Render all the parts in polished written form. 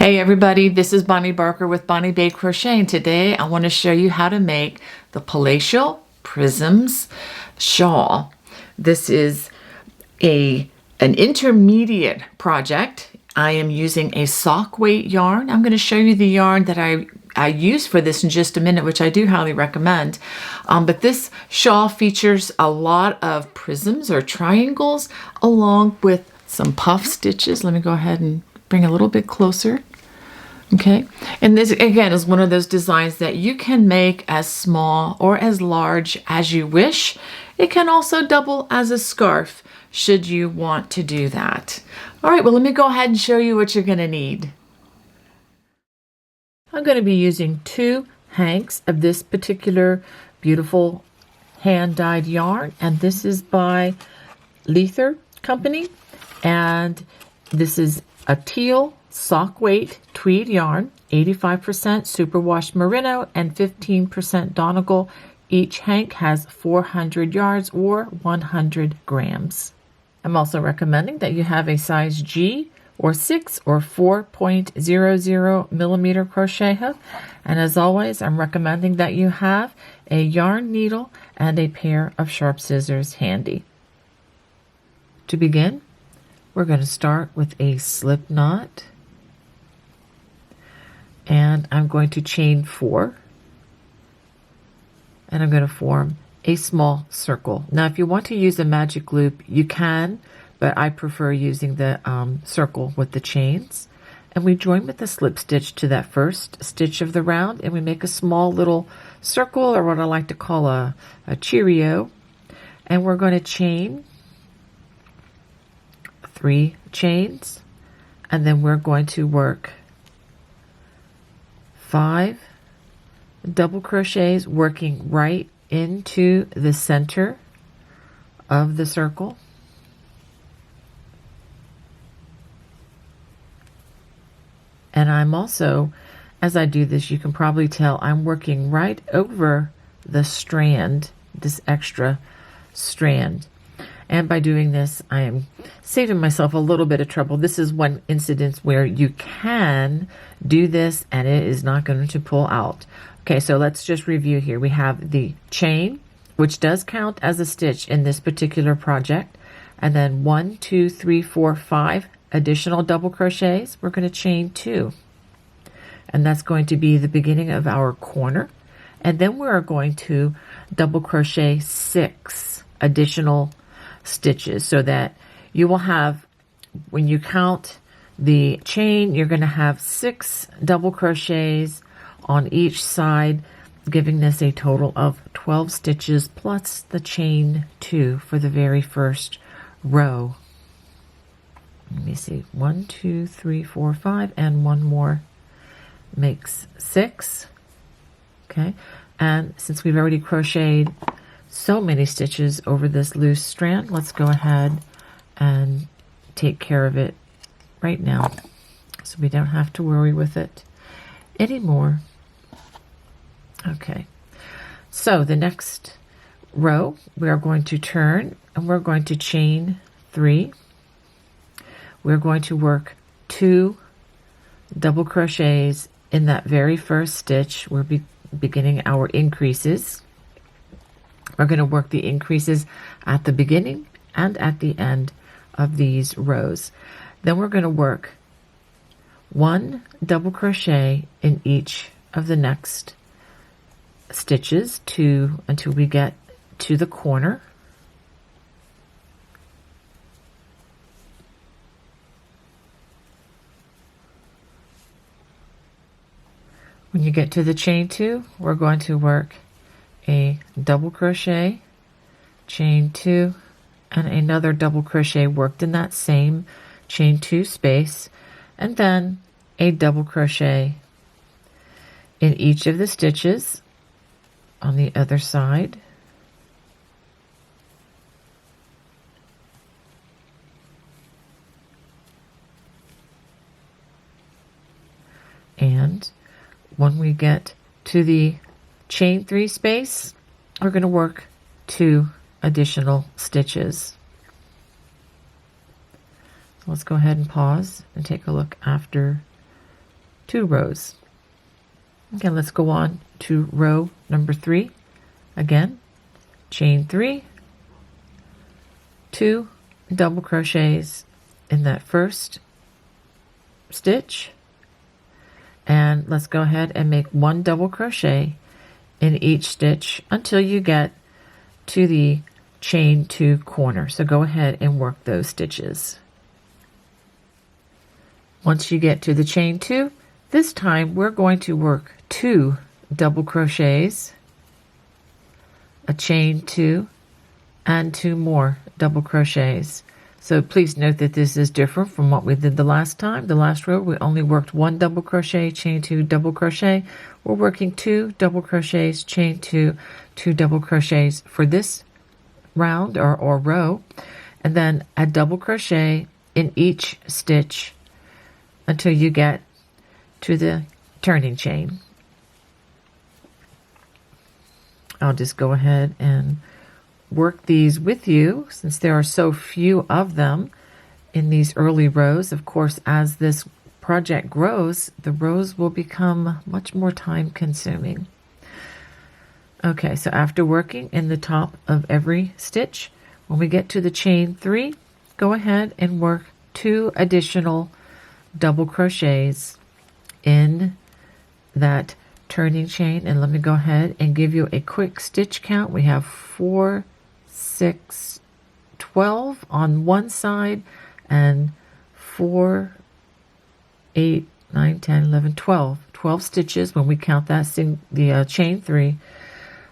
Hey everybody, this is Bonnie Barker with Bonnie Bay Crochet, and today I want to show you how to make the Palatial Prisms shawl. This is an intermediate project. I am using a sock weight yarn. I'm going to show you the yarn that I use for this in just a minute, which I do highly recommend. But this shawl features a lot of prisms or triangles along with some puff stitches. Let me go ahead and bring a little bit closer. Okay, and this again is one of those designs that you can make as small or as large as you wish. It can also double as a scarf should you want to do that. All right, well, let me go ahead and show you what you're going to need. I'm going to be using 2 hanks of this particular beautiful hand-dyed yarn, and this is by Lether Company, and this is a teal sock weight tweed yarn, 85% superwash merino and 15% Donegal. Each hank has 400 yards or 100 grams. I'm also recommending that you have a size G or 6 or 4.00 millimeter crochet hook. And as always, I'm recommending that you have a yarn needle and a pair of sharp scissors handy. To begin, we're going to start with a slip knot. And I'm going to chain 4, and I'm going to form a small circle. Now, if you want to use a magic loop, you can, but I prefer using the circle with the chains. And we join with the slip stitch to that first stitch of the round, and we make a small little circle, or what I like to call a Cheerio. And we're going to chain 3 chains, and then we're going to work 5 double crochets, working right into the center of the circle. And I'm also, as I do this, you can probably tell I'm working right over the strand, this extra strand. And by doing this, I am saving myself a little bit of trouble. This is one incident where you can do this and it is not going to pull out. Okay, so let's just review here. We have the chain, which does count as a stitch in this particular project. And then 1, 2, 3, 4, 5 additional double crochets. We're going to chain 2. And that's going to be the beginning of our corner. And then we're going to double crochet 6 additional stitches, so that you will have, when you count the chain, you're going to have 6 double crochets on each side, giving this a total of 12 stitches plus the chain 2 for the very first row. Let me see, 1, 2, 3, 4, 5, and one more makes 6. Okay, and since we've already crocheted so many stitches over this loose strand, let's go ahead and take care of it right now so we don't have to worry with it anymore. Okay, so the next row we are going to turn and we're going to chain 3. We're going to work 2 double crochets in that very first stitch. We're beginning our increases. We're going to work the increases at the beginning and at the end of these rows. Then we're going to work 1 double crochet in each of the next stitches until we get to the corner. When you get to the chain 2, we're going to work a double crochet, chain 2, and another double crochet worked in that same chain 2 space, and then a double crochet in each of the stitches on the other side. And when we get to the chain 3 space, we're going to work 2 additional stitches. So let's go ahead and pause and take a look after 2 rows. Okay, let's go on to row number 3. Again, chain 3, 2 double crochets in that first stitch, and let's go ahead and make 1 double crochet in each stitch until you get to the chain 2 corner. So go ahead and work those stitches. Once you get to the chain 2, this time we're going to work 2 double crochets, a chain 2, and 2 more double crochets. So please note that this is different from what we did the last time. The last row we only worked 1 double crochet, chain 2, double crochet. We're working 2 double crochets, chain 2, 2 double crochets for this round or row, and then a double crochet in each stitch until you get to the turning chain. I'll just go ahead and work these with you since there are so few of them in these early rows. Of course, as this project grows, the rows will become much more time consuming. Okay, so after working in the top of every stitch, when we get to the chain 3, go ahead and work 2 additional double crochets in that turning chain. And let me go ahead and give you a quick stitch count. We have 4, 6, 12 on one side, and 4, 8, 9, 10, 11, 12. 12 stitches when we count that the chain 3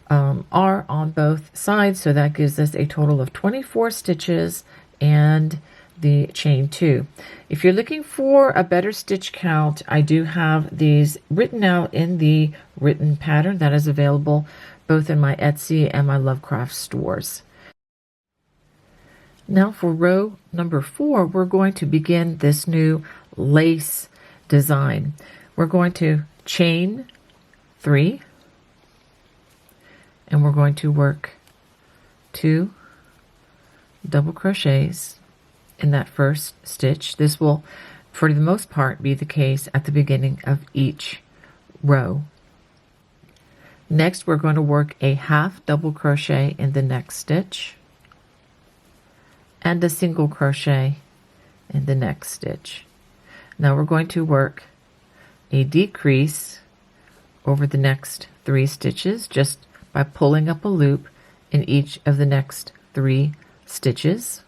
are on both sides, so that gives us a total of 24 stitches and the chain 2. If you're looking for a better stitch count, I do have these written out in the written pattern that is available both in my Etsy and my Lovecraft stores. Now for row number 4, we're going to begin this new lace design. We're going to chain 3, and we're going to work 2 double crochets in that first stitch. This will, for the most part, be the case at the beginning of each row. Next, we're going to work a half double crochet in the next stitch and a single crochet in the next stitch. Now we're going to work a decrease over the next 3 stitches just by pulling up a loop in each of the next 3 stitches.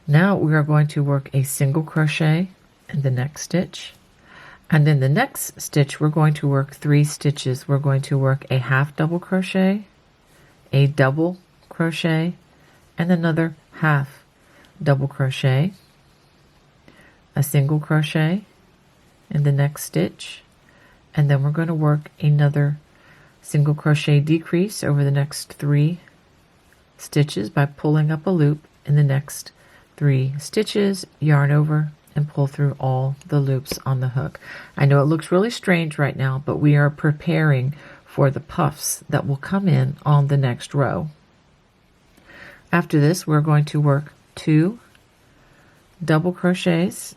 Now we are going to work a single crochet in the next stitch, and in the next stitch we're going to work 3 stitches. We're going to work a half double crochet, a double crochet, and another half double crochet, a single crochet in the next stitch, and then we're going to work another single crochet decrease over the next 3 stitches by pulling up a loop in the next 3 stitches, yarn over, and pull through all the loops on the hook. I know it looks really strange right now, but we are preparing for the puffs that will come in on the next row. After this, we're going to work 2 double crochets.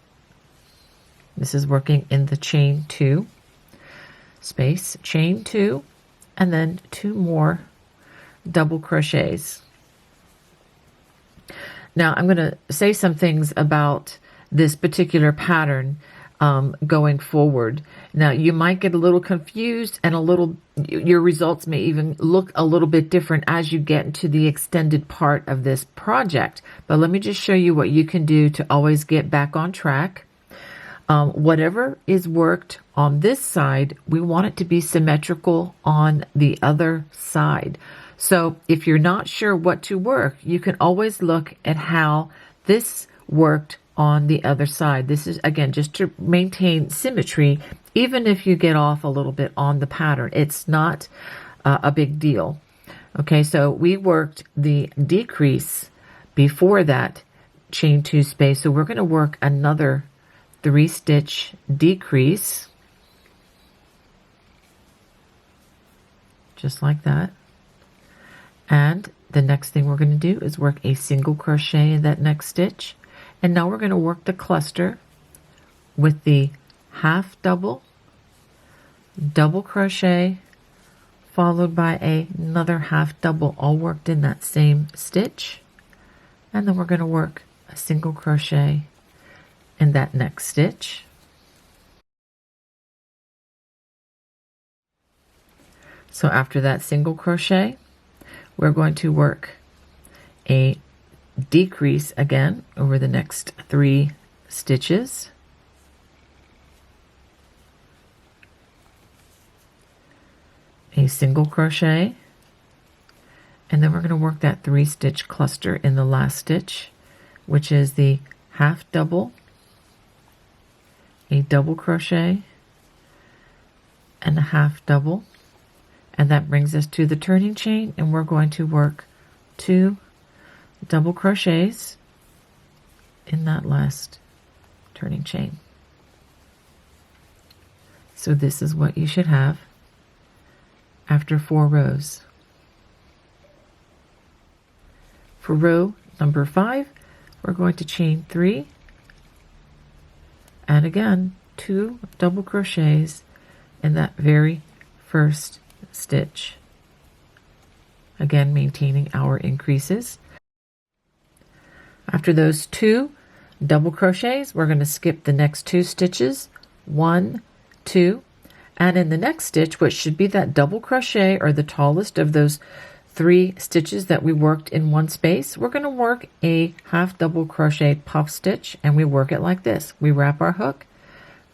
This is working in the chain 2 space, chain 2, and then 2 more double crochets. Now I'm going to say some things about this particular pattern going forward. Now you might get a little confused, and your results may even look a little bit different as you get into the extended part of this project. But let me just show you what you can do to always get back on track. Whatever is worked on this side, we want it to be symmetrical on the other side. So if you're not sure what to work, you can always look at how this worked on the other side. This is, again, just to maintain symmetry, even if you get off a little bit on the pattern. It's not a big deal. Okay, so we worked the decrease before that chain 2 space, so we're going to work another 3 stitch decrease, just like that. And the next thing we're going to do is work a single crochet in that next stitch. And now we're going to work the cluster with the half double, double crochet, followed by another half double, all worked in that same stitch. And then we're going to work a single crochet in that next stitch. So after that single crochet, we're going to work a decrease again over the next 3 stitches. A single crochet, and then we're going to work that 3-stitch cluster in the last stitch, which is the half double, a double crochet, and a half double, and that brings us to the turning chain, and we're going to work 2 double crochets in that last turning chain. So this is what you should have after 4 rows. For row number 5, we're going to chain 3, and again 2 double crochets in that very first stitch, again maintaining our increases. After those 2 double crochets, we're going to skip the next 2 stitches, 1, 2, and in the next stitch, which should be that double crochet or the tallest of those 3 stitches that we worked in one space, we're going to work a half double crochet puff stitch, and we work it like this. We wrap our hook,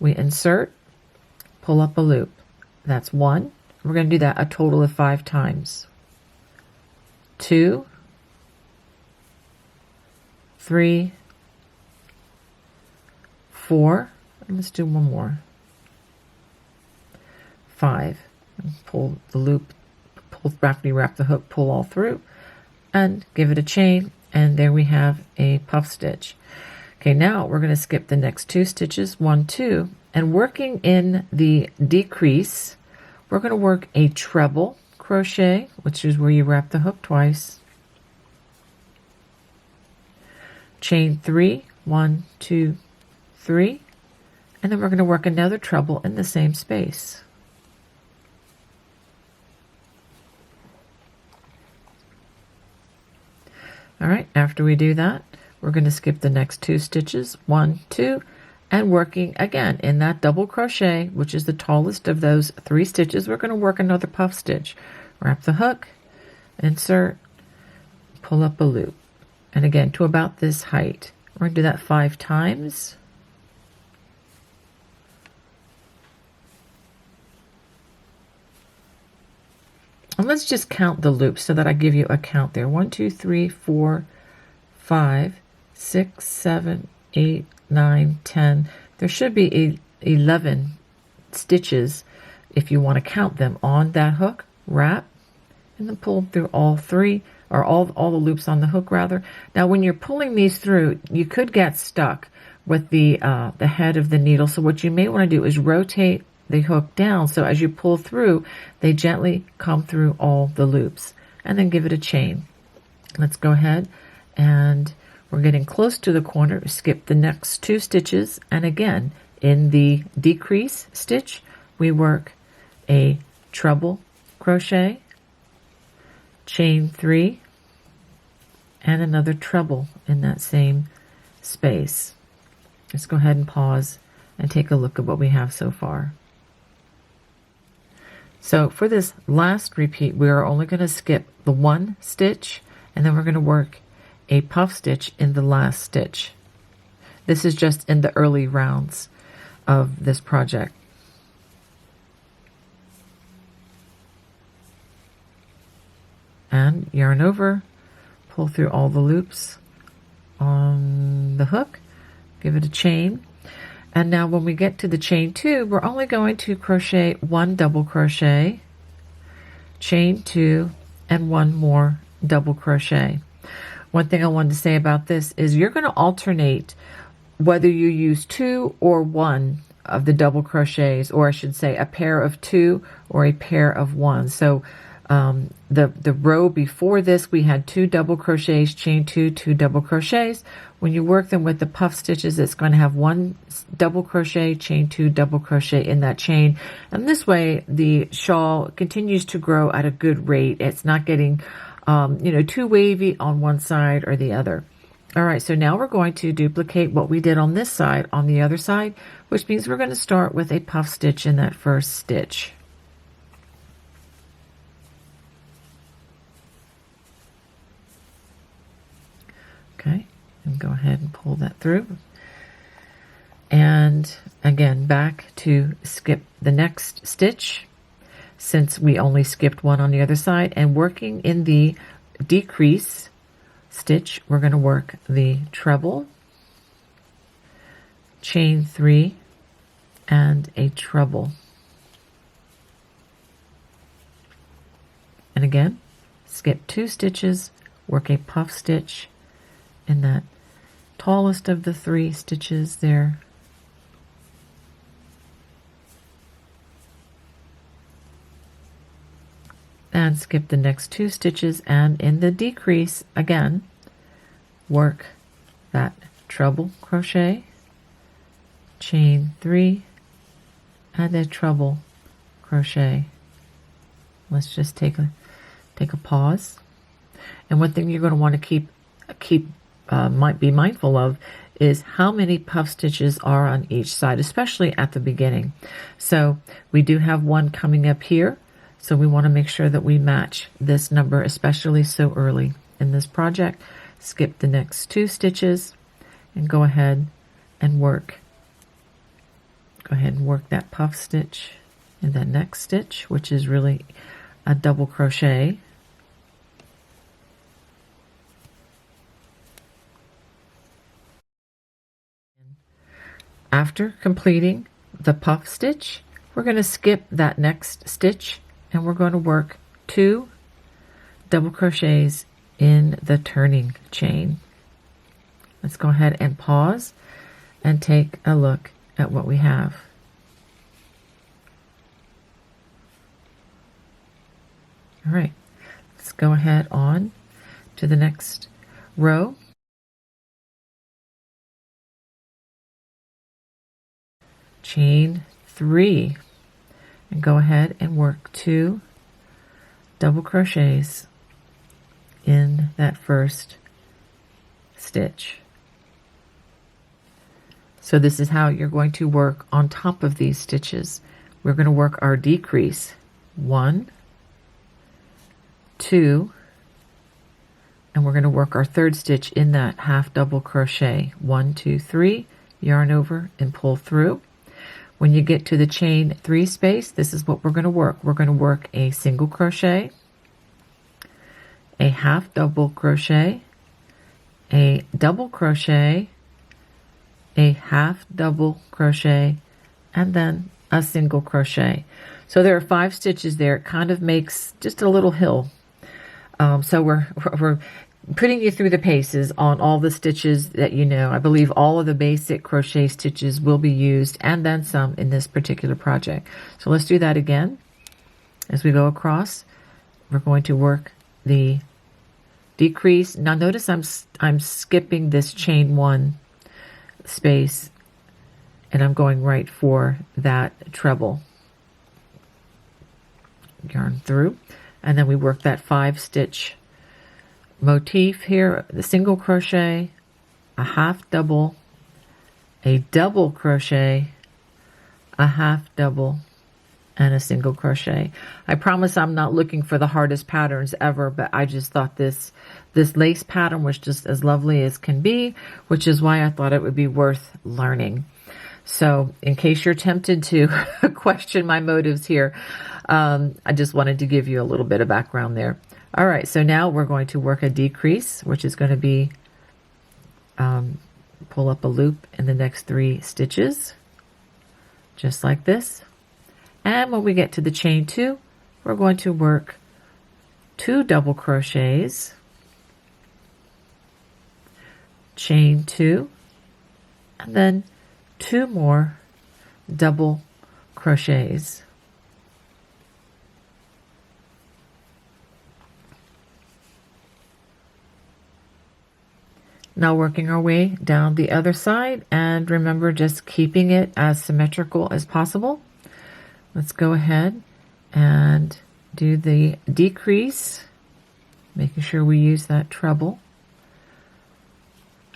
we insert, pull up a loop. That's 1. We're going to do that a total of 5 times. 2, 3, 4, and let's do one more. 5, and pull the loop, after you wrap the hook, pull all through, and give it a chain, and there we have a puff stitch. Okay, now we're going to skip the next 2 stitches, 1, 2, and working in the decrease, we're going to work a treble crochet, which is where you wrap the hook twice. Chain 3, 1, 2, 3, and then we're going to work another treble in the same space. All right, after we do that, we're going to skip the next 2 stitches, 1, 2, and working again in that double crochet, which is the tallest of those 3 stitches, we're going to work another puff stitch. Wrap the hook, insert, pull up a loop, and again to about this height. We're going to do that 5 times. And let's just count the loops so that I give you a count there. 1, 2, 3, 4, 5, 6, 7, 8, 9, 10. There should be 11 stitches if you want to count them on that hook. Wrap, and then pull through all 3, or all the loops on the hook rather. Now when you're pulling these through, you could get stuck with the head of the needle. So what you may want to do is rotate the hook down, so as you pull through, they gently come through all the loops, and then give it a chain. Let's go ahead, and we're getting close to the corner. Skip the next 2 stitches, and again in the decrease stitch we work a treble crochet, chain 3, and another treble in that same space. Let's go ahead and pause and take a look at what we have so far. So for this last repeat, we are only going to skip the 1 stitch, and then we're going to work a puff stitch in the last stitch. This is just in the early rounds of this project. And yarn over, pull through all the loops on the hook, give it a chain. And now when we get to the chain 2, we're only going to crochet 1 double crochet, chain 2, and 1 more double crochet. One thing I wanted to say about this is you're going to alternate whether you use 2 or 1 of the double crochets, or I should say a pair of 2 or a pair of 1. So the row before this, we had 2 double crochets, chain 2, 2 double crochets. When you work them with the puff stitches, it's going to have 1 double crochet, chain 2 double crochet in that chain. And this way, the shawl continues to grow at a good rate. It's not getting, too wavy on one side or the other. All right, so now we're going to duplicate what we did on this side on the other side, which means we're going to start with a puff stitch in that first stitch. Okay, and go ahead and pull that through. And again, back to skip the next stitch, since we only skipped one on the other side. And working in the decrease stitch, we're going to work the treble, chain 3, and a treble. And again, skip 2 stitches, work a puff stitch in that tallest of the 3 stitches there. And skip the next 2 stitches, and in the decrease again work that treble crochet, chain 3, and a treble crochet. Let's just take a pause. And one thing you're going to want to might be mindful of is how many puff stitches are on each side, especially at the beginning. So we do have 1 coming up here, so we want to make sure that we match this number, especially so early in this project. Skip the next 2 stitches and go ahead and work that puff stitch in that next stitch, which is really a double crochet. After completing the puff stitch, we're going to skip that next stitch and we're going to work 2 double crochets in the turning chain. Let's go ahead and pause and take a look at what we have. All right, let's go ahead on to the next row. Chain 3 and go ahead and work 2 double crochets in that first stitch. So this is how you're going to work on top of these stitches. We're going to work our decrease 1, 2, and we're going to work our third stitch in that half double crochet. 1, 2, 3, yarn over and pull through. When you get to the chain 3 space, this is what we're going to work. We're going to work a single crochet, a half double crochet, a double crochet, a half double crochet, and then a single crochet. So there are 5 stitches there. It kind of makes just a little hill. So we're putting you through the paces on all the stitches that you know. I believe all of the basic crochet stitches will be used and then some in this particular project. So let's do that again. As we go across, we're going to work the decrease. Now notice I'm skipping this chain 1 space and I'm going right for that treble. Yarn through, and then we work that 5 stitch motif here, the single crochet, a half double, a double crochet, a half double, and a single crochet. I promise I'm not looking for the hardest patterns ever, but I just thought this lace pattern was just as lovely as can be, which is why I thought it would be worth learning. So in case you're tempted to question my motives here, I just wanted to give you a little bit of background there. All right, so now we're going to work a decrease, which is going to be pull up a loop in the next 3 stitches, just like this. And when we get to the chain 2, we're going to work 2 double crochets, chain 2, and then 2 more double crochets. Now working our way down the other side, and remember, just keeping it as symmetrical as possible. Let's go ahead and do the decrease, making sure we use that treble,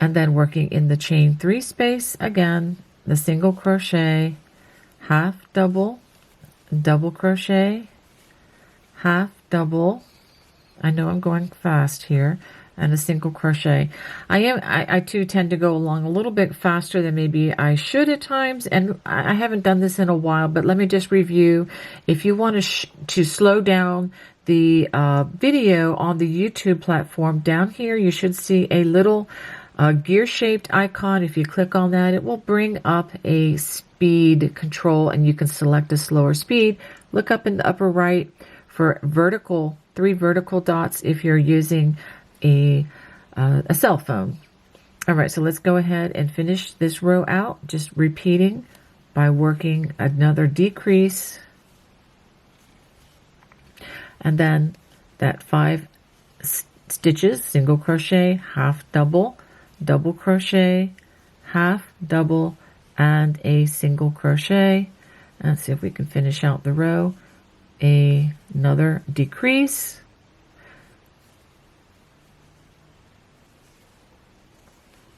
and then working in the chain 3 space again, the single crochet, half double, double crochet, half double. I know I'm going fast here, and a single crochet. I too tend to go along a little bit faster than maybe I should at times, and I haven't done this in a while, but let me just review. If you want to slow down the video on the YouTube platform, down here you should see a little gear-shaped icon. If you click on that, it will bring up a speed control, and you can select a slower speed. Look up in the upper right for vertical, 3 vertical dots if you're using a cell phone. All right, so let's go ahead and finish this row out, just repeating by working another decrease, and then that 5 stitches, single crochet, half double, double crochet, half double, and a single crochet. Let's see if we can finish out the row. Another decrease,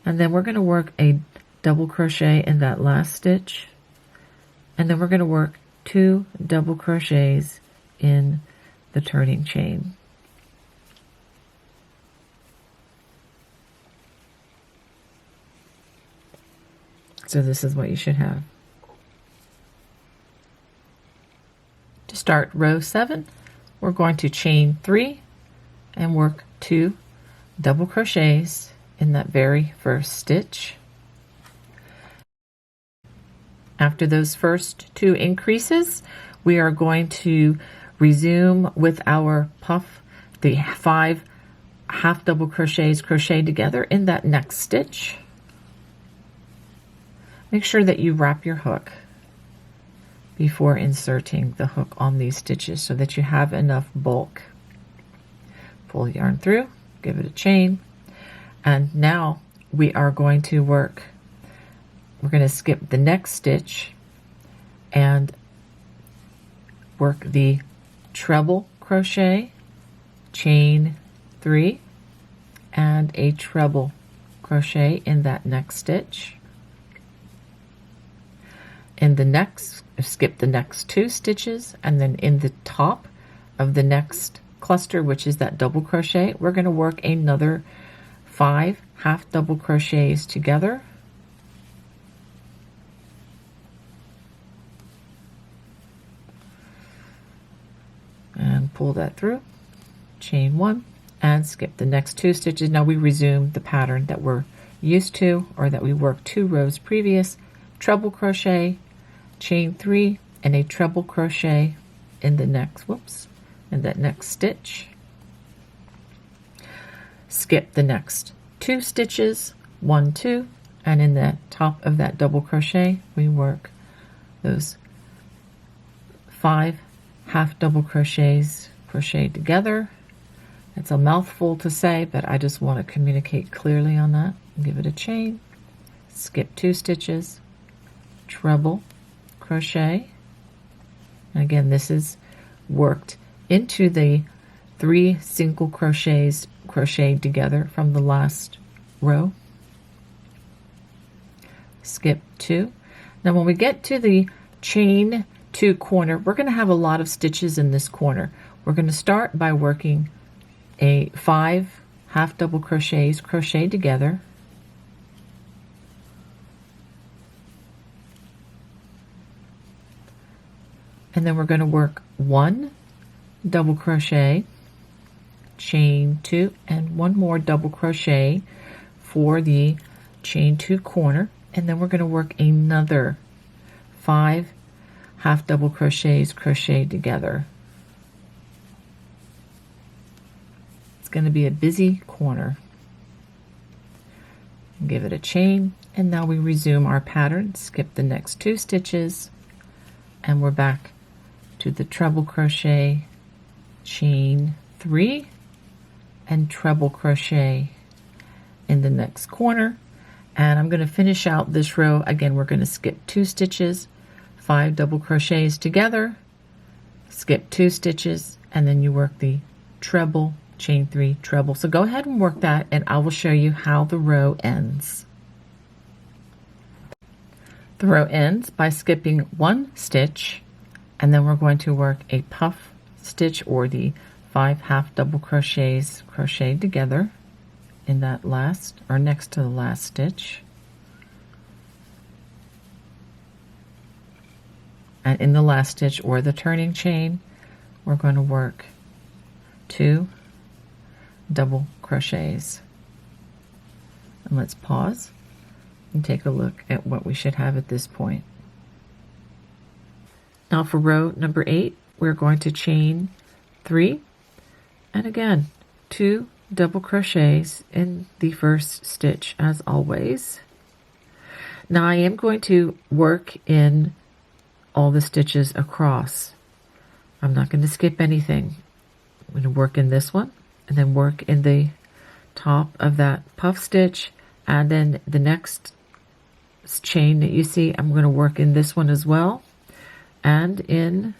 and then we're going to work a double crochet in that last stitch, and then we're going to work 2 double crochets in the turning chain. So this is what you should have. To start row 7, we're going to chain 3 and work 2 double crochets in that very first stitch. After those first 2 increases, we are going to resume with our puff, the 5 half double crochets crochet together in that next stitch. Make sure that you wrap your hook before inserting the hook on these stitches so that you have enough bulk. Pull yarn through, give it a chain, and now we are going to work. We're going to skip the next stitch and work the treble crochet, chain 3, and a treble crochet in that next stitch. In the next, skip the next 2 stitches, and then in the top of the next cluster, which is that double crochet, we're going to work another 5 half double crochets together. And pull that through, chain 1, and skip the next 2 stitches. Now we resume the pattern that we're used to, or that we worked 2 rows previous. Treble crochet, chain 3, and a treble crochet in the next, in that next stitch. Skip the next 2 stitches, 1, 2, and in the top of that double crochet, we work those 5 half double crochets crochet together. It's a mouthful to say, but I just want to communicate clearly on that. Give it a chain, skip 2 stitches, treble crochet, and again this is worked into the 3 single crochets crocheted together from the last row. Skip 2. Now when we get to the chain 2 corner, we're going to have a lot of stitches in this corner. We're going to start by working a 5 half double crochets crocheted together, and then we're going to work 1 double crochet, chain 2, and 1 more double crochet for the chain 2 corner, and then we're going to work another 5 half double crochets crocheted together. It's going to be a busy corner. Give it a chain, and now we resume our pattern. Skip the next 2 stitches, and we're back to the treble crochet, chain 3, and treble crochet in the next corner. And I'm going to finish out this row. Again, we're going to skip 2 stitches, 5 double crochets together, skip 2 stitches, and then you work the treble, chain 3, treble. So go ahead and work that, and I will show you how the row ends. The row ends by skipping 1 stitch, and then we're going to work a puff stitch, or the 5 half double crochets crocheted together in that last, or next to the last stitch. And in the last stitch, or the turning chain, we're going to work 2 double crochets. And let's pause and take a look at what we should have at this point. Now for row number 8, we're going to chain 3, and again 2 double crochets in the first stitch as always. Now I am going to work in all the stitches across. I'm not going to skip anything. I'm going to work in this one, and then work in the top of that puff stitch, and then the next chain that you see, I'm going to work in this one as well, and in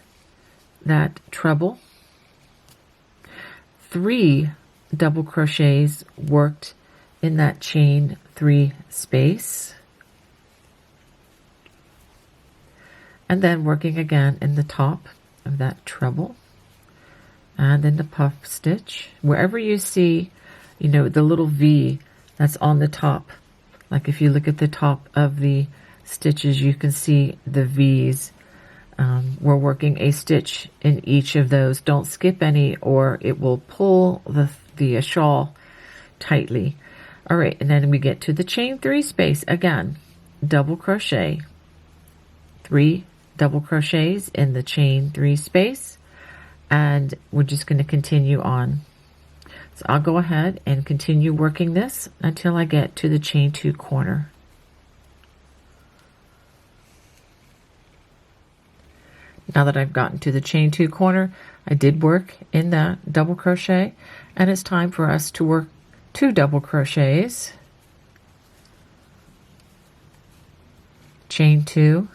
that treble. 3 double crochets worked in that chain 3 space, and then working again in the top of that treble, and in the puff stitch. Wherever you see, you know, the little V that's on the top, like if you look at the top of the stitches, you can see the V's. We're working a stitch in each of those. Don't skip any, or it will pull the shawl tightly. All right, and then we get to the chain 3 space. Again, double crochet, 3 double crochets in the chain 3 space, and we're just going to continue on. So I'll go ahead and continue working this until I get to the chain 2 corner. Now that I've gotten to the chain 2 corner, I did work in that double crochet, and it's time for us to work 2 double crochets, chain 2,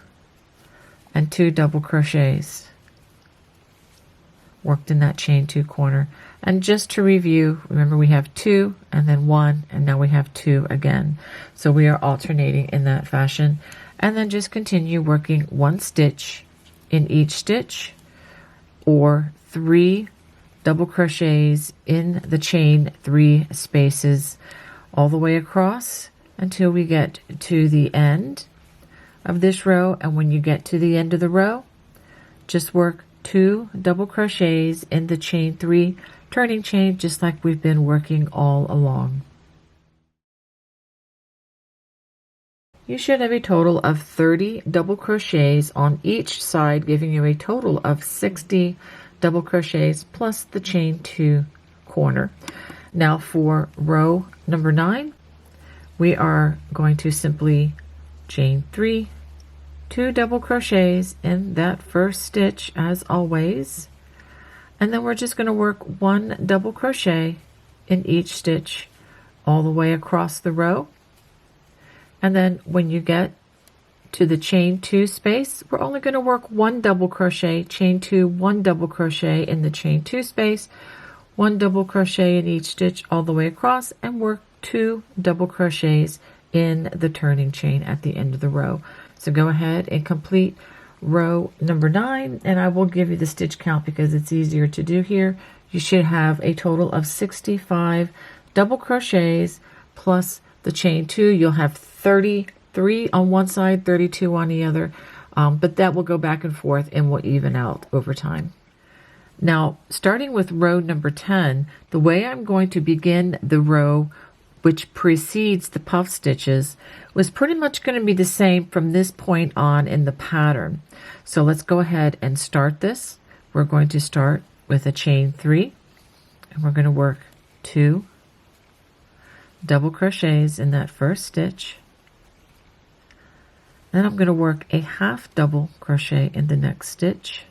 and 2 double crochets worked in that chain 2 corner. And just to review, remember we have 2 and then 1, and now we have 2 again. So we are alternating in that fashion, and then just continue working 1 stitch in each stitch, or 3 double crochets in the chain 3 spaces all the way across until we get to the end of this row. And when you get to the end of the row, just work 2 double crochets in the chain 3 turning chain, just like we've been working all along. You should have a total of 30 double crochets on each side, giving you a total of 60 double crochets plus the chain 2 corner. Now for row number 9, we are going to simply chain 3, 2 double crochets in that first stitch as always, and then we're just going to work 1 double crochet in each stitch all the way across the row. And then when you get to the chain 2 space, we're only going to work 1 double crochet, chain 2, 1 double crochet in the chain 2 space, 1 double crochet in each stitch all the way across, and work 2 double crochets in the turning chain at the end of the row. So go ahead and complete row number 9, and I will give you the stitch count because it's easier to do here. You should have a total of 65 double crochets plus the chain 2. You'll have 33 on one side, 32 on the other, but that will go back and forth and will even out over time. Now, starting with row number 10, the way I'm going to begin the row which precedes the puff stitches was pretty much going to be the same from this point on in the pattern. So let's go ahead and start this. We're going to start with a chain 3, and we're going to work 2 double crochets in that first stitch. Then I'm going to work a half double crochet in the next stitch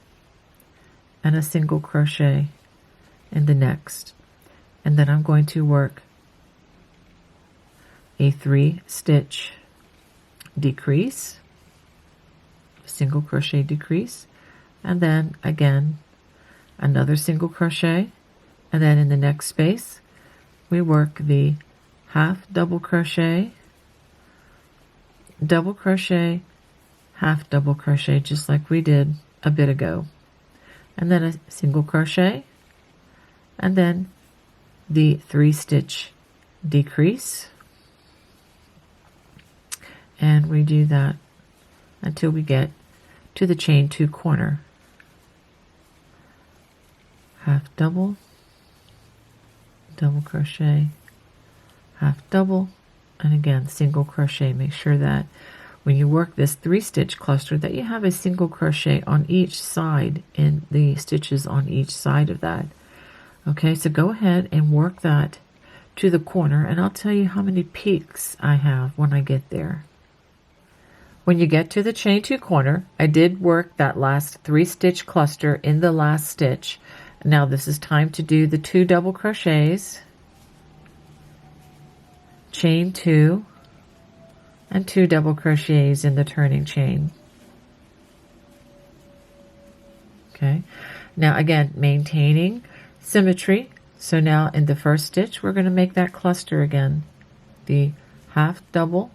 and a single crochet in the next. And then I'm going to work a 3-stitch decrease, single crochet decrease, and then again another single crochet, and then in the next space we work the half double crochet, double crochet, half double crochet, just like we did a bit ago, and then a single crochet, and then the 3-stitch decrease, and we do that until we get to the chain 2 corner. Half double, double crochet, half double, and again single crochet. Make sure that when you work this 3-stitch cluster that you have a single crochet on each side in the stitches on each side of that. Okay, so go ahead and work that to the corner, and I'll tell you how many peaks I have when I get there. When you get to the chain 2 corner, I did work that last 3-stitch cluster in the last stitch. Now this is time to do the 2 double crochets, chain 2, and 2 double crochets in the turning chain. Okay, now again maintaining symmetry. So now in the first stitch we're going to make that cluster again, the half double,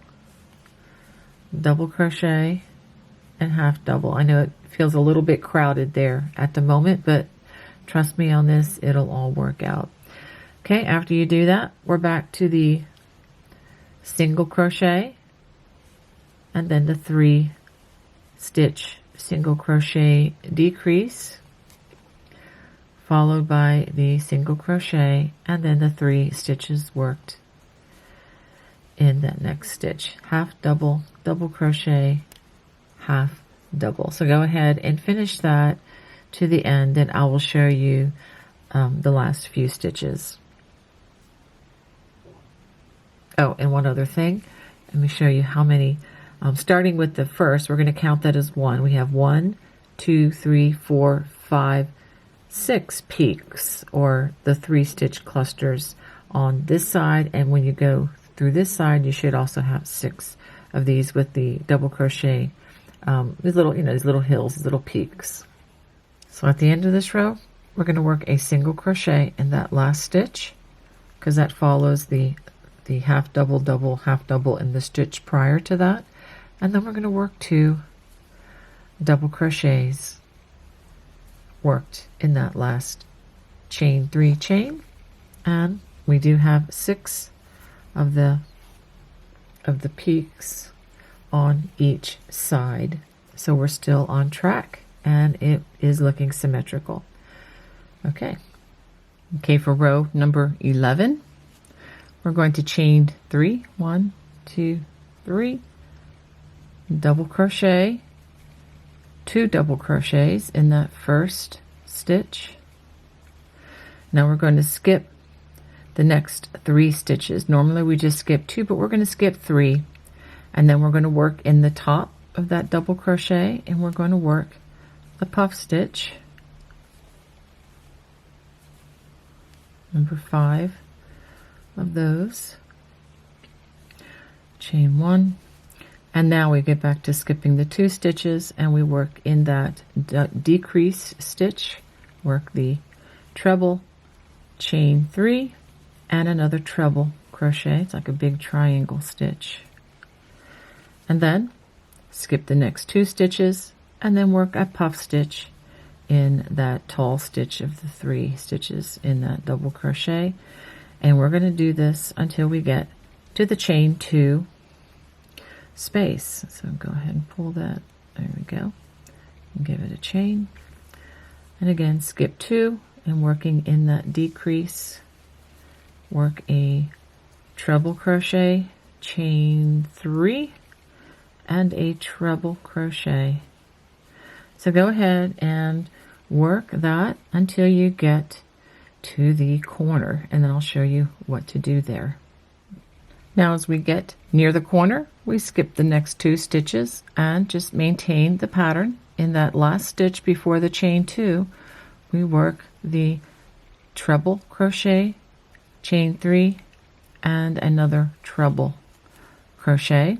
double crochet, and half double. I know it feels a little bit crowded there at the moment, but trust me on this, it'll all work out. Okay, after you do that, we're back to the single crochet and then the 3-stitch single crochet decrease, followed by the single crochet and then the 3 stitches worked in that next stitch. Half double, double crochet, half double. So go ahead and finish that to the end, and I will show you the last few stitches. Oh, and one other thing, let me show you how many, starting with the first, we're going to count that as 1. We have 1, 2, 3, 4, 5, 6 peaks, or the 3-stitch clusters on this side, and when you go through this side you should also have 6 of these with the double crochet, these little, these little hills, these little peaks. So at the end of this row we're going to work a single crochet in that last stitch, because that follows the half double, double, half double in the stitch prior to that, and then we're going to work 2 double crochets worked in that last chain 3 chain, and we do have 6 of the peaks on each side, so we're still on track and it is looking symmetrical. Okay, for row number 11 we're going to chain 3, 1, 2, 3, double crochet, 2 double crochets in that first stitch. Now we're going to skip the next 3 stitches. Normally we just skip 2, but we're going to skip 3, and then we're going to work in the top of that double crochet, and we're going to work the puff stitch, number 5 of those, chain 1, and now we get back to skipping the 2 stitches, and we work in that decrease stitch, work the treble, chain 3, and another treble crochet. It's like a big triangle stitch, and then skip the next 2 stitches and then work a puff stitch in that tall stitch of the 3 stitches in that double crochet. And we're going to do this until we get to the chain 2 space. So go ahead and pull that, there we go, and give it a chain, and again skip 2, and working in that decrease, work a treble crochet, chain 3, and a treble crochet. So go ahead and work that until you get to the corner, and then I'll show you what to do there. Now as we get near the corner, we skip the next 2 stitches and just maintain the pattern. In that last stitch before the chain 2, we work the treble crochet, chain 3, and another treble crochet.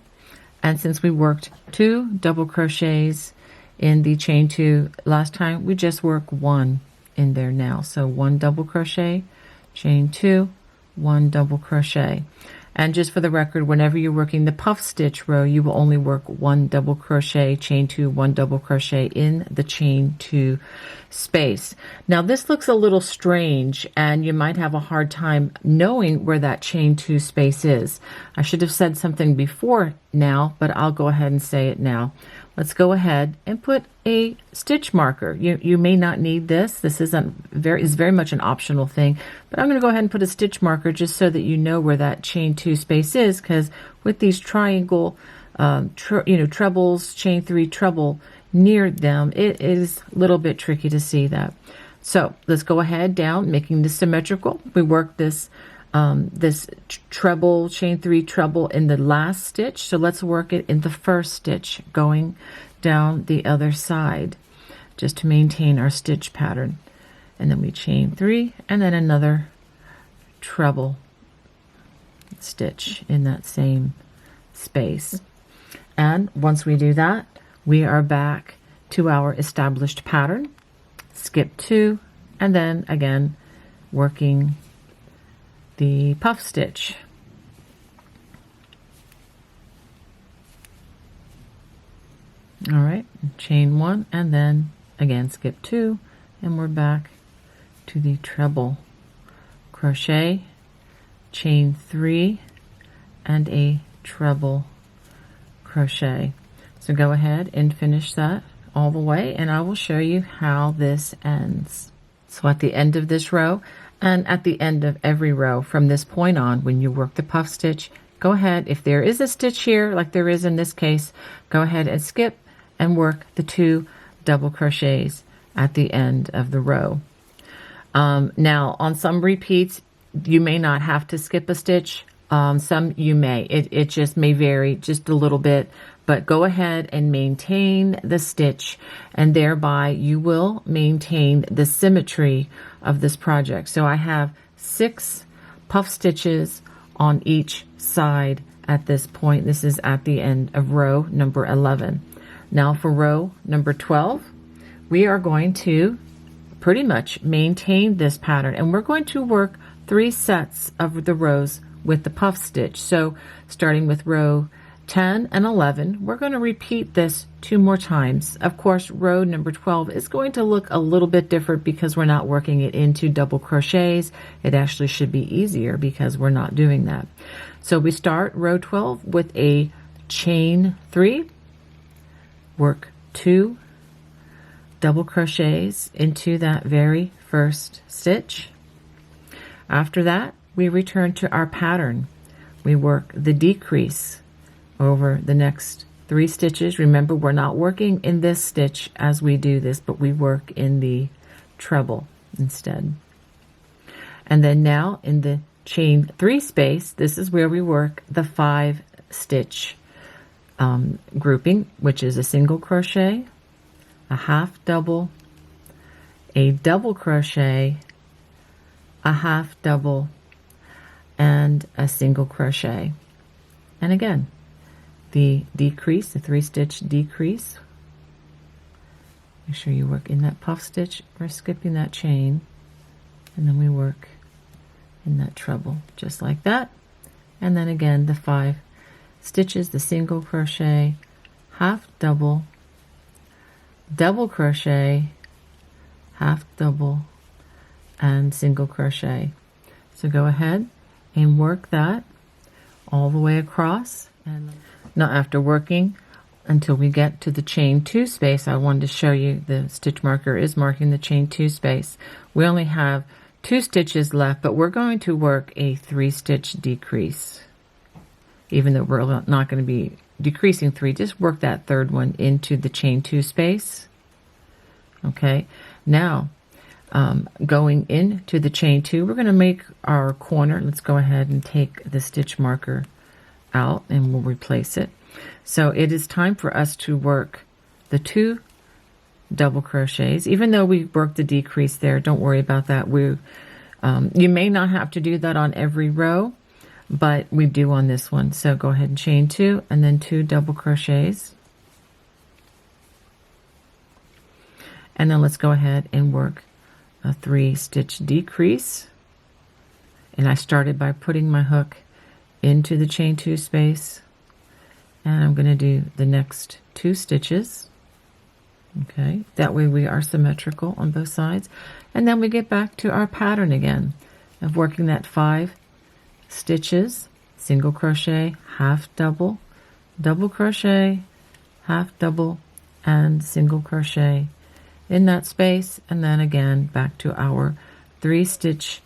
And since we worked 2 double crochets in the chain 2 last time, we just work 1 in there now. So 1 double crochet, chain 2, 1 double crochet. And just for the record, whenever you're working the puff stitch row, you will only work 1 double crochet, chain 2, 1 double crochet in the chain 2 space. Now this looks a little strange and you might have a hard time knowing where that chain 2 space is. I should have said something before now, but I'll go ahead and say it now. Let's go ahead and put a stitch marker. You may not need this. This is very much an optional thing, but I'm going to go ahead and put a stitch marker just so that you know where that chain 2 space is, because with these triangle trebles, chain 3 treble near them, it is a little bit tricky to see that. So let's go ahead down, making this symmetrical. We work this treble, chain 3 treble in the last stitch. So let's work it in the first stitch, going down the other side, just to maintain our stitch pattern. And then we chain 3 and then another treble stitch in that same space. And once we do that, we are back to our established pattern. Skip 2 and then again working the puff stitch. All right, chain 1 and then again skip 2 and we're back to the treble crochet, chain 3 and a treble crochet. So go ahead and finish that all the way and I will show you how this ends. So at the end of this row, and at the end of every row from this point on, when you work the puff stitch, go ahead, if there is a stitch here, like there is in this case, go ahead and skip and work the 2 double crochets at the end of the row. Now, on some repeats, you may not have to skip a stitch. Some you may. It just may vary just a little bit, but go ahead and maintain the stitch, and thereby you will maintain the symmetry of this project. So I have 6 puff stitches on each side at this point. This is at the end of row number 11. Now for row number 12, we are going to pretty much maintain this pattern, and we're going to work 3 sets of the rows with the puff stitch. So starting with row 10 and 11, we're going to repeat this 2 more times. Of course, row number 12 is going to look a little bit different because we're not working it into double crochets. It actually should be easier because we're not doing that. So we start row 12 with a chain 3, work 2 double crochets into that very first stitch. After that, we return to our pattern. We work the decrease over the next 3 stitches. Remember, we're not working in this stitch as we do this, but we work in the treble instead. And then now in the chain 3 space, this is where we work the 5 stitch grouping, which is a single crochet, a half double, a double crochet, a half double, and a single crochet. And again, the decrease, the 3 stitch decrease. Make sure you work in that puff stitch. We're skipping that chain, and then we work in that treble just like that. And then again, the 5 stitches, the single crochet, half double, double crochet, half double, and single crochet. So go ahead and work that all the way across. And now after working until we get to the chain 2 space, I wanted to show you the stitch marker is marking the chain 2 space. We only have 2 stitches left, but we're going to work a 3 stitch decrease. Even though we're not going to be decreasing 3, just work that 3rd one into the chain 2 space. Okay, now going into the chain 2, we're going to make our corner. Let's go ahead and take the stitch marker out and we'll replace it. So it is time for us to work the 2 double crochets. Even though we worked the decrease there, don't worry about that. You may not have to do that on every row. but we do on this one. So go ahead and chain 2 and then 2 double crochets. And then let's go ahead and work a 3-stitch decrease. And I started by putting my hook into the chain 2 space, and I'm going to do the next 2 stitches. Okay, that way we are symmetrical on both sides. And then we get back to our pattern again of working that 5 stitches, single crochet, half double, double crochet, half double, and single crochet in that space, and then again back to our 3-stitch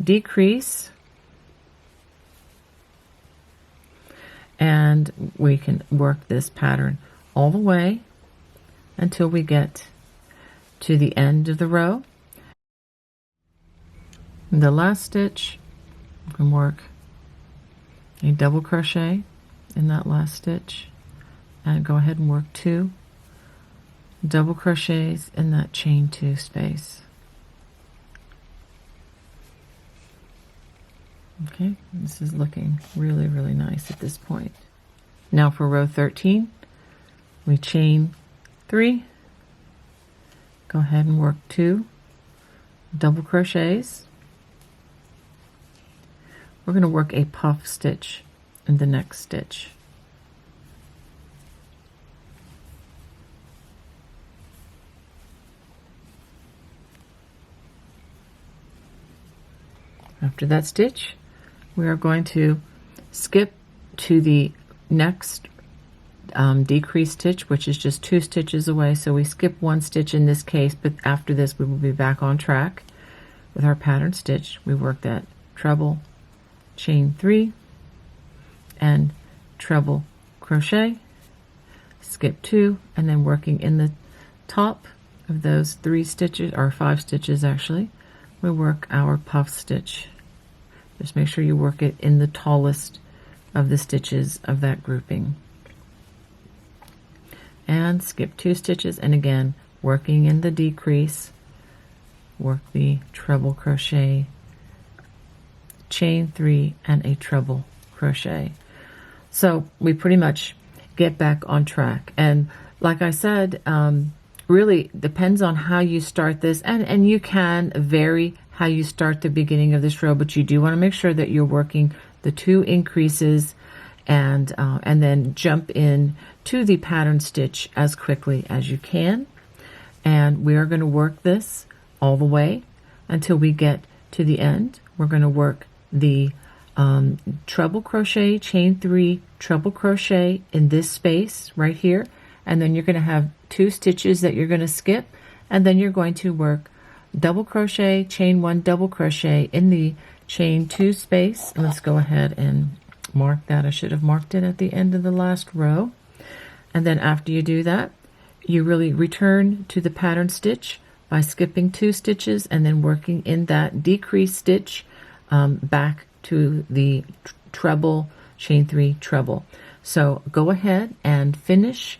decrease, and we can work this pattern all the way until we get to the end of the row. In the last stitch, we can work a double crochet in that last stitch, and go ahead and work 2 double crochets in that chain 2 space. Okay, this is looking really, really nice at this point. Now for row 13, we chain 3, go ahead and work 2 double crochets. We're going to work a puff stitch in the next stitch. After that stitch, we are going to skip to the next decrease stitch, which is just 2 stitches away. So we skip 1 stitch in this case, but after this we will be back on track with our pattern stitch. We work that treble, chain 3, and treble crochet, skip 2, and then working in the top of those 3 stitches, or 5 stitches actually, we work our puff stitch. Just make sure you work it in the tallest of the stitches of that grouping. And skip 2 stitches, and again working in the decrease, work the treble crochet, chain 3, and a treble crochet. So we pretty much get back on track. And like I said, really depends on how you start this, and you can vary how you start the beginning of this row, but you do want to make sure that you're working the 2 increases and then jump in to the pattern stitch as quickly as you can. And we are going to work this all the way until we get to the end. We're going to work the treble crochet, chain 3, treble crochet in this space right here, and then you're going to have 2 stitches that you're going to skip, and then you're going to work double crochet, chain 1, double crochet in the chain 2 space. Let's go ahead and mark that. I should have marked it at the end of the last row. And then after you do that, you really return to the pattern stitch by skipping 2 stitches and then working in that decrease stitch back to the treble, chain 3, treble. So go ahead and finish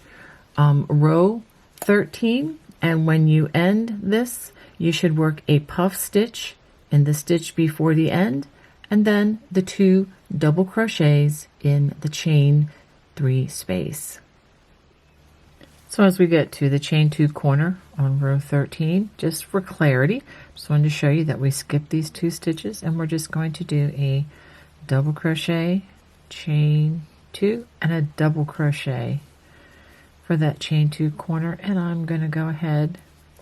row 13, and when you end this, you should work a puff stitch in the stitch before the end, and then the 2 double crochets in the chain 3 space. So as we get to the chain 2 corner on row 13, just for clarity, just wanted to show you that we skipped these 2 stitches, and we're just going to do a double crochet, chain 2, and a double crochet for that chain 2 corner. And I'm going to go ahead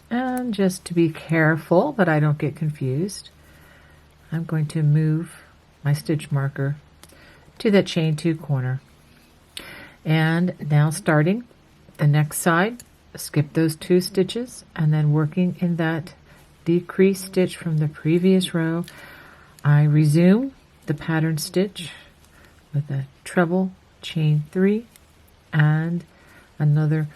and, just to be careful that I don't get confused, I'm going to move my stitch marker to that chain 2 corner. And now starting the next side, skip those 2 stitches, and then working in that decrease stitch from the previous row, I resume the pattern stitch with a treble, chain 3, and another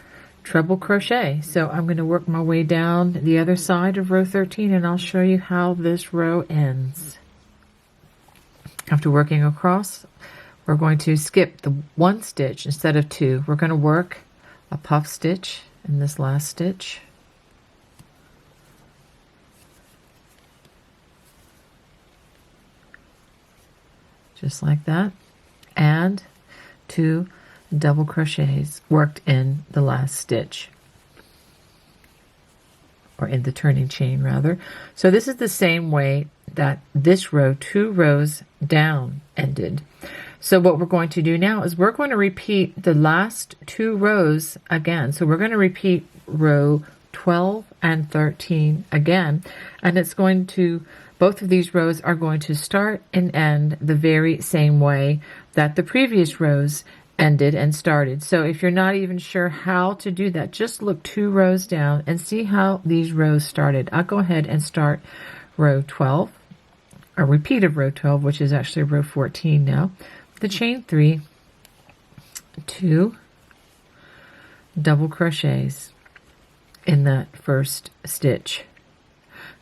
treble crochet. So I'm going to work my way down the other side of row 13, and I'll show you how this row ends. After working across, we're going to skip the 1 stitch instead of 2. We're going to work a puff stitch in this last stitch. just like that, and 2 double crochets worked in the last stitch, or in the turning chain rather. So this is the same way that this row, 2 rows down, ended. So what we're going to do now is we're going to repeat the last 2 rows again. So we're going to repeat row 12 and 13 again, and it's going to, both of these rows are going to start and end the very same way that the previous rows ended and started. So if you're not even sure how to do that, just look 2 rows down and see how these rows started. I'll go ahead and start row 12, a repeat of row 12, which is actually row 14 now. The chain 3, 2 double crochets in that first stitch.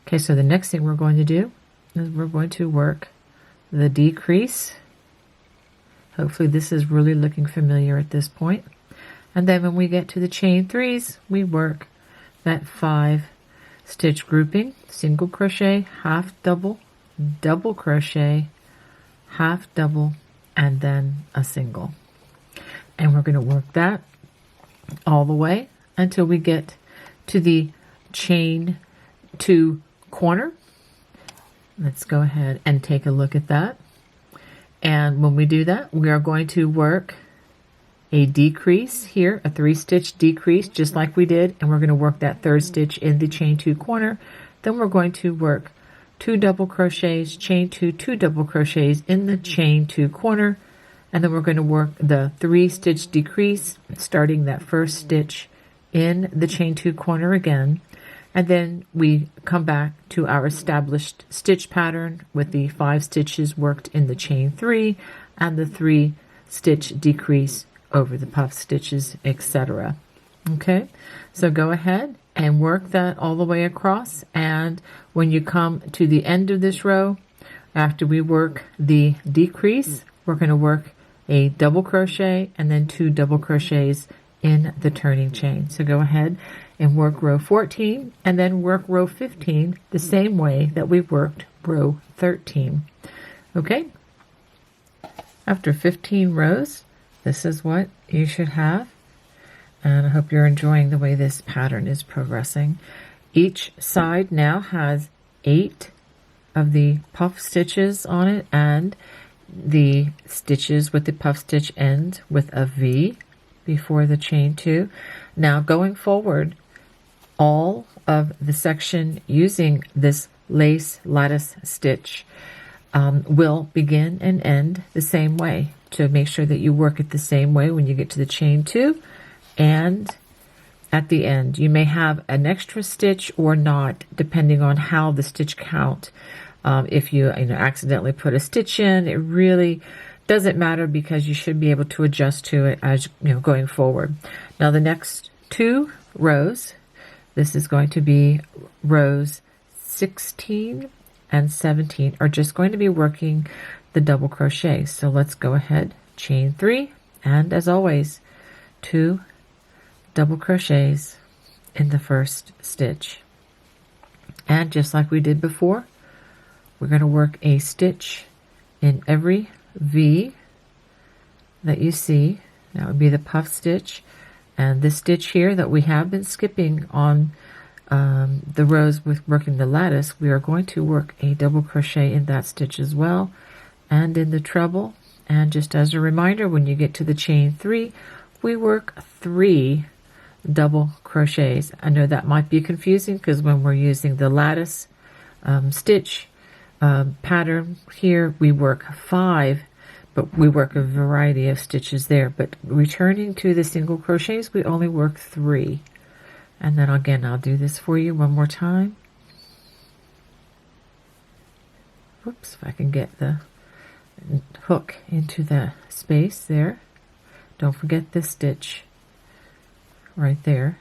Okay, so the next thing we're going to do is we're going to work the decrease. Hopefully this is really looking familiar at this point. And then when we get to the chain 3s, we work that 5 stitch grouping, single crochet, half double, double crochet, half double, and then a single. And we're going to work that all the way until we get to the chain 2 corner. Let's go ahead and take a look at that. And when we do that, we are going to work a decrease here, a 3-stitch decrease, just like we did, and we're going to work that 3rd stitch in the chain 2 corner. Then we're going to work 2 double crochets, chain 2, 2 double crochets in the chain 2 corner, and then we're going to work the 3-stitch decrease, starting that 1st stitch in the chain 2 corner again. And then we come back to our established stitch pattern with the 5 stitches worked in the chain 3 and the 3-stitch decrease over the puff stitches, etc. Okay, so go ahead and work that all the way across, and when you come to the end of this row, after we work the decrease, we're going to work a double crochet and then 2 double crochets in the turning chain. So go ahead and work row 14 and then work row 15 the same way that we worked row 13. Okay, after 15 rows, this is what you should have, and I hope you're enjoying the way this pattern is progressing. Each side now has 8 of the puff stitches on it, and the stitches with the puff stitch end with a V before the chain 2. Now going forward, all of the section using this lace lattice stitch will begin and end the same way, to make sure that you work it the same way when you get to the chain 2 and at the end. You may have an extra stitch or not, depending on how the stitch count. If you accidentally put a stitch in, it really doesn't matter, because you should be able to adjust to it as going forward. Now the next 2 rows, this is going to be rows 16 and 17, are just going to be working the double crochet. So let's go ahead, chain 3, and as always, 2 double crochets in the first stitch. And just like we did before, we're going to work a stitch in every V that you see. That would be the puff stitch, and this stitch here that we have been skipping on the rows with working the lattice, we are going to work a double crochet in that stitch as well, and in the treble. And just as a reminder, when you get to the chain 3, we work 3 double crochets. I know that might be confusing, because when we're using the lattice stitch pattern here, we work 5, but we work a variety of stitches there. But returning to the single crochets, we only work 3. And then again, I'll do this for you one more time. Whoops, if I can get the hook into the space there. Don't forget this stitch right there.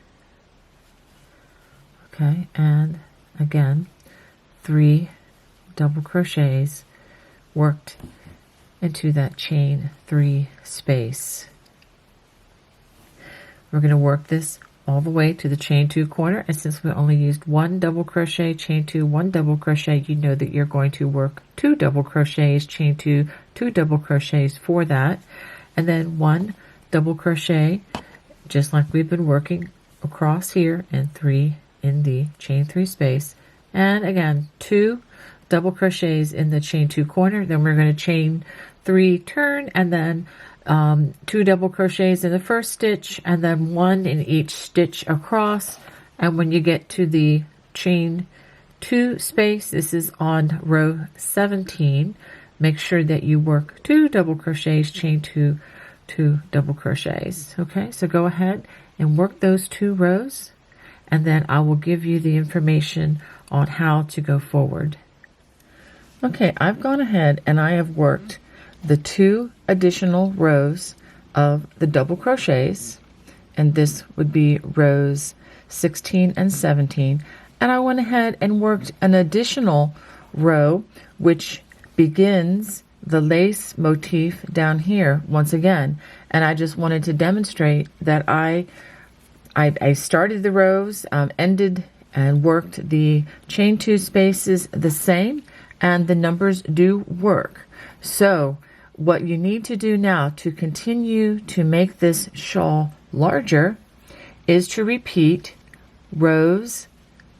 Okay, and again, 3 double crochets worked into that chain 3 space. We're going to work this all the way to the chain 2 corner, and since we only used 1 double crochet, chain 2, 1 double crochet, you know that you're going to work 2 double crochets, chain 2, 2 double crochets for that, and then 1 double crochet just like we've been working across here, and 3 in the chain 3 space, and again 2 double crochets in the chain 2 corner. Then we're going to chain 3, turn, and then 2 double crochets in the first stitch, and then 1 in each stitch across. And when you get to the chain 2 space, this is on row 17, make sure that you work 2 double crochets, chain 2, 2 double crochets. Okay, so go ahead and work those 2 rows, and then I will give you the information on how to go forward. Okay, I've gone ahead and I have worked the 2 additional rows of the double crochets, and this would be rows 16 and 17, and I went ahead and worked an additional row which begins the lace motif down here once again, and I just wanted to demonstrate that I started the rows, ended and worked the chain 2 spaces the same, and the numbers do work. So what you need to do now to continue to make this shawl larger is to repeat rows,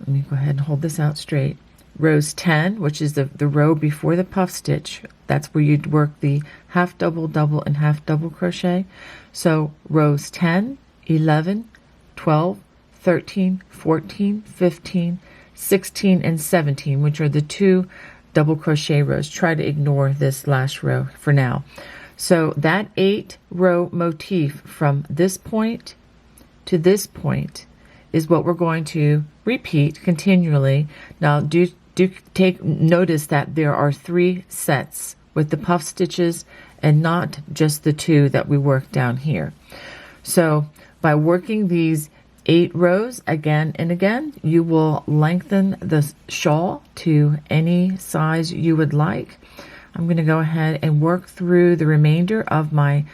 let me go ahead and hold this out straight, rows 10, which is the row before the puff stitch. That's where you'd work the half double, double, and half double crochet. So rows 10, 11, 12, 13, 14, 15, 16, and 17, which are the 2 double crochet rows. Try to ignore this last row for now. So that 8 row motif from this point to this point is what we're going to repeat continually. Now do take notice that there are 3 sets with the puff stitches and not just the 2 that we worked down here. So by working these 8 rows again and again, you will lengthen the shawl to any size you would like. I'm going to go ahead and work through the remainder of my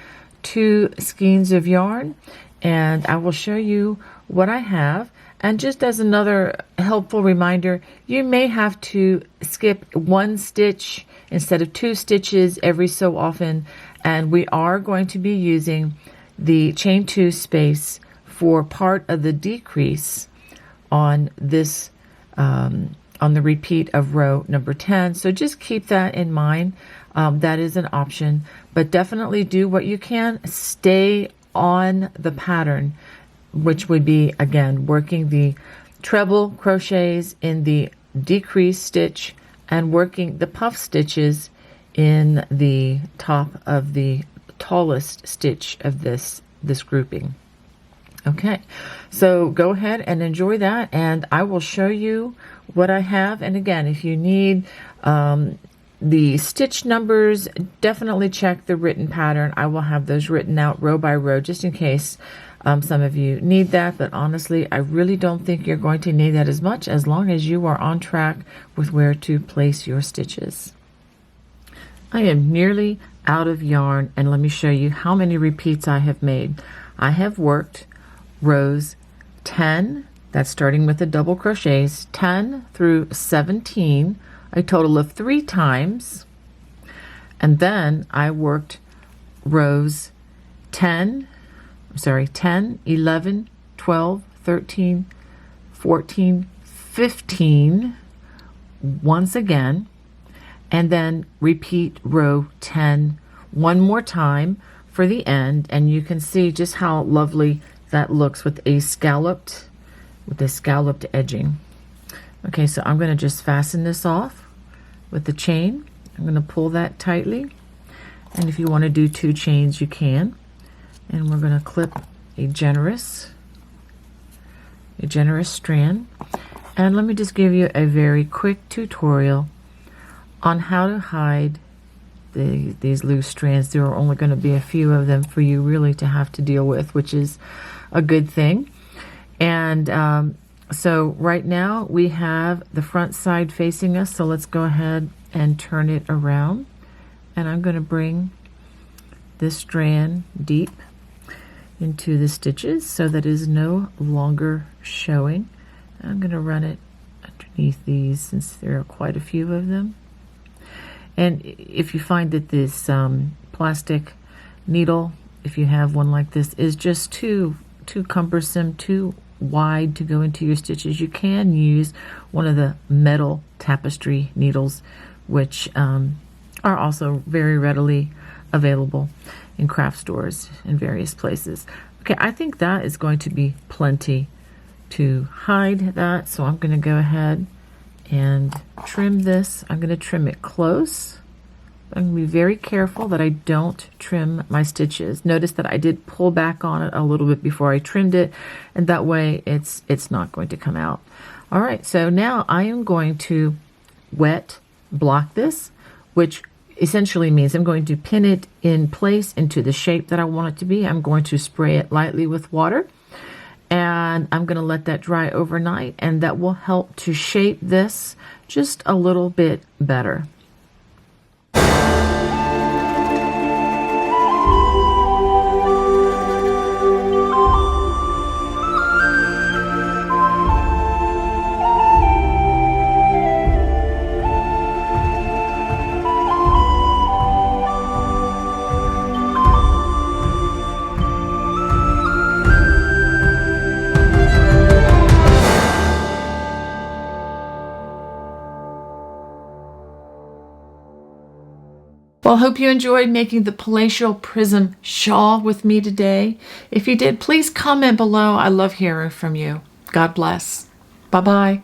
2 skeins of yarn, and I will show you what I have. And just as another helpful reminder, you may have to skip 1 stitch instead of 2 stitches every so often, and we are going to be using the chain 2 space for part of the decrease on this on the repeat of row number 10. So just keep that in mind. That is an option, but definitely do what you can. Stay on the pattern, which would be, again, working the treble crochets in the decrease stitch and working the puff stitches in the top of the tallest stitch of this grouping. Okay, so go ahead and enjoy that, and I will show you what I have. And again, if you need the stitch numbers, definitely check the written pattern. I will have those written out row by row just in case some of you need that, but honestly, I really don't think you're going to need that as much as long as you are on track with where to place your stitches. I am nearly out of yarn, and let me show you how many repeats I have made. I have worked rows 10, that's starting with the double crochets, 10 through 17, a total of 3 times, and then I worked rows 10, 11, 12, 13, 14, 15 once again, and then repeat row 10 one more time for the end, and you can see just how lovely that looks with a scalloped edging. Okay, so I'm going to just fasten this off with the chain. I'm going to pull that tightly, and if you want to do 2 chains you can, and we're going to clip a generous strand. And let me just give you a very quick tutorial on how to hide these loose strands. There are only going to be a few of them for you really to have to deal with, which is a good thing. And so right now we have the front side facing us, so let's go ahead and turn it around, and I'm going to bring this strand deep into the stitches so that it is no longer showing. I'm going to run it underneath these since there are quite a few of them. And if you find that this plastic needle, if you have one like this, is just too cumbersome, too wide to go into your stitches, you can use one of the metal tapestry needles, which are also very readily available in craft stores in various places. Okay, I think that is going to be plenty to hide that, so I'm going to go ahead and trim this. I'm going to trim it close. I'm going to be very careful that I don't trim my stitches. Notice that I did pull back on it a little bit before I trimmed it, and that way it's not going to come out. All right, so now I am going to wet block this, which essentially means I'm going to pin it in place into the shape that I want it to be. I'm going to spray it lightly with water, and I'm going to let that dry overnight, and that will help to shape this just a little bit better. Well, I hope you enjoyed making the palatial prism shawl with me today. If you did, please comment below. I love hearing from you. God bless. Bye-bye.